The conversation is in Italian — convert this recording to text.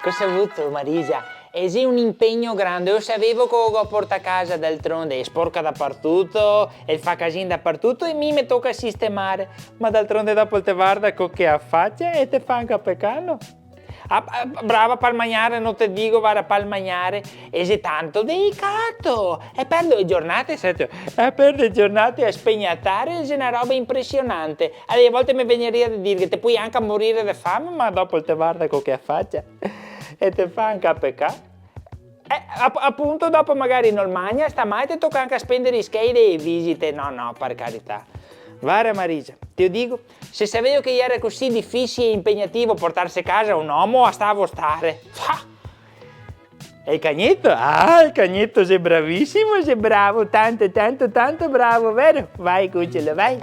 Cosa hai avuto, Marisa? È un impegno grande, io sapevo che lo porta a casa d'altronde, è sporca dappertutto, e fa casino dappertutto e mi tocca sistemare. Ma d'altronde dopo te guarda con che affaccia e te fa anche peccano. Brava per mangiare, non ti dico, guarda, per mangiare, è tanto delicato. E per 2 giornate, a spegnattare è una roba impressionante. Allora, a volte mi veniva a dire che ti puoi anche morire di fame, ma dopo te guarda con che affaccia e te fa anche peccare. Appunto, dopo magari non mangia, stamai ti tocca anche spendere i schede e visite. No, per carità. Guarda Marisa, ti dico, se sapevo che era così difficile e impegnativo portarsi a casa un uomo, stavo a stare. E il cagnetto? Il cagnetto sei bravissimo, sei bravo, tanto bravo, vero? Vai cucciolo, vai.